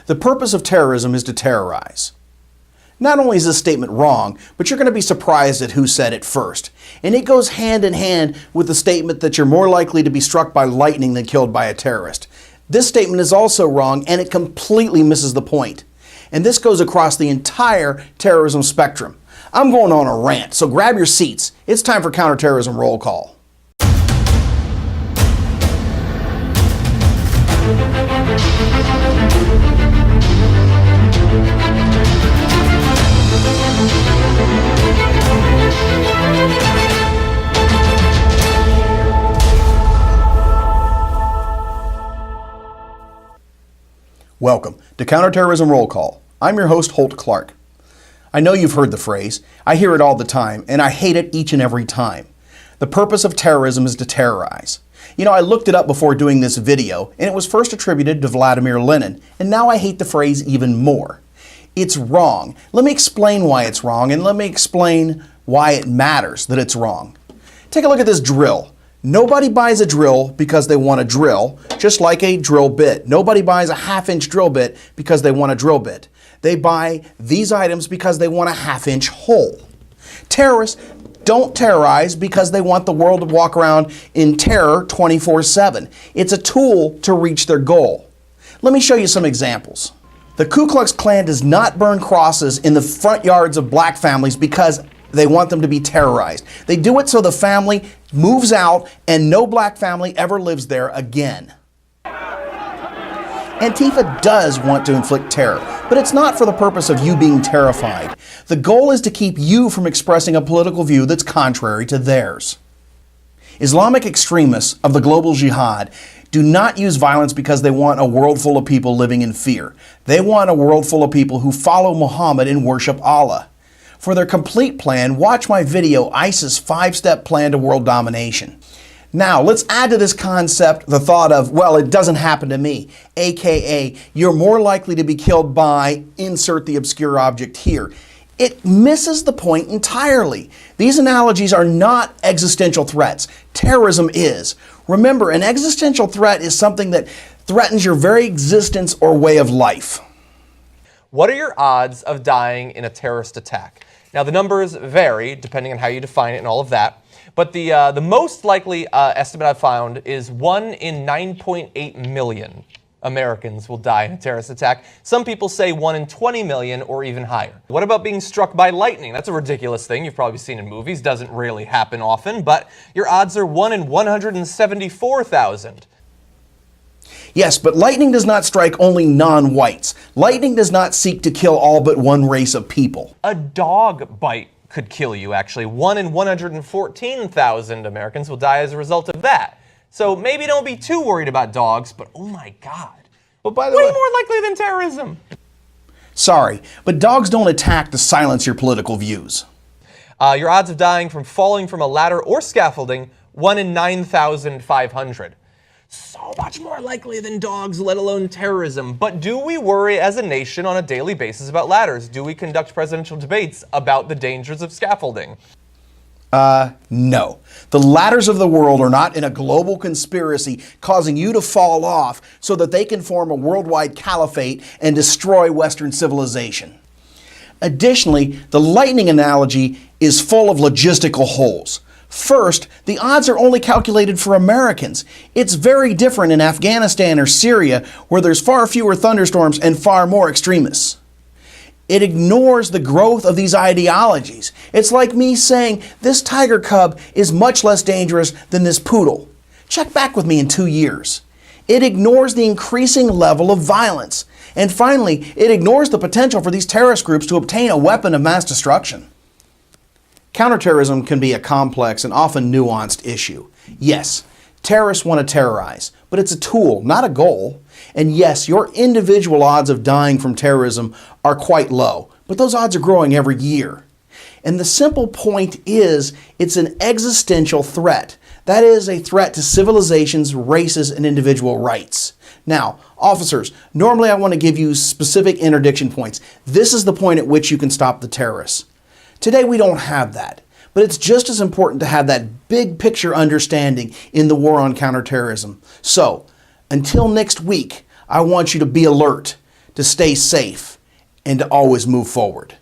The purpose of terrorism is to terrorize. Not only is this statement wrong, but you're going to be surprised at who said it first. And it goes hand in hand with the statement that you're more likely to be struck by lightning than killed by a terrorist. This statement is also wrong, and it completely misses the point. And this goes across the entire terrorism spectrum. I'm going on a rant, so grab your seats. It's time for Counterterrorism Roll Call. Welcome to Counterterrorism Roll Call. I'm your host, Holt Clark. I know you've heard the phrase. I hear it all the time, and I hate it each and every time. The purpose of terrorism is to terrorize. You know, I looked it up before doing this video, and it was first attributed to Vladimir Lenin, and now I hate the phrase even more. It's wrong. Let me explain why it's wrong, and let me explain why it matters that it's wrong. Take a look at this drill. Nobody buys a drill because they want a drill, just like a drill bit. Nobody buys a half-inch drill bit because they want a drill bit. They buy these items because they want a half-inch hole. Terrorists don't terrorize because they want the world to walk around in terror 24/7. It's a tool to reach their goal. Let me show you some examples. The Ku Klux Klan does not burn crosses in the front yards of black families because they want them to be terrorized. They do it so the family moves out and no black family ever lives there again. Antifa does want to inflict terror, but it's not for the purpose of you being terrified. The goal is to keep you from expressing a political view that's contrary to theirs. Islamic extremists of the global jihad do not use violence because they want a world full of people living in fear. They want a world full of people who follow Muhammad and worship Allah. For their complete plan, watch my video, ISIS 5-Step Plan to World Domination. Now, let's add to this concept the thought of, well, it doesn't happen to me, aka you're more likely to be killed by, insert the obscure object here. It misses the point entirely. These analogies are not existential threats. Terrorism is. Remember, an existential threat is something that threatens your very existence or way of life. What are your odds of dying in a terrorist attack? Now, the numbers vary depending on how you define it and all of that, but the most likely estimate I've found is 1 in 9.8 million Americans will die in a terrorist attack. Some people say 1 in 20 million or even higher. What about being struck by lightning? That's a ridiculous thing you've probably seen in movies. Doesn't really happen often, but your odds are 1 in 174,000. Yes, but lightning does not strike only non-whites. Lightning does not seek to kill all but one race of people. A dog bite could kill you, actually. 1 in 114,000 Americans will die as a result of that. So maybe don't be too worried about dogs, but oh my God. But by the way way, more likely than terrorism. Sorry, but dogs don't attack to silence your political views. Your odds of dying from falling from a ladder or scaffolding, 1 in 9,500. So much more likely than dogs, let alone terrorism. But do we worry as a nation on a daily basis about ladders? Do we conduct presidential debates about the dangers of scaffolding? No. The ladders of the world are not in a global conspiracy causing you to fall off so that they can form a worldwide caliphate and destroy Western civilization. Additionally, the lightning analogy is full of logistical holes. First, the odds are only calculated for Americans. It's very different in Afghanistan or Syria, where there's far fewer thunderstorms and far more extremists. It ignores the growth of these ideologies. It's like me saying this tiger cub is much less dangerous than this poodle. Check back with me in 2 years. It ignores the increasing level of violence. And finally, it ignores the potential for these terrorist groups to obtain a weapon of mass destruction. Counterterrorism can be a complex and often nuanced issue. Yes, terrorists want to terrorize, but it's a tool, not a goal. And yes, your individual odds of dying from terrorism are quite low, but those odds are growing every year. And the simple point is, it's an existential threat. That is a threat to civilizations, races, and individual rights. Now, officers, normally I want to give you specific interdiction points. This is the point at which you can stop the terrorists. Today we don't have that, but it's just as important to have that big picture understanding in the war on counterterrorism. So, until next week, I want you to be alert, to stay safe and to always move forward.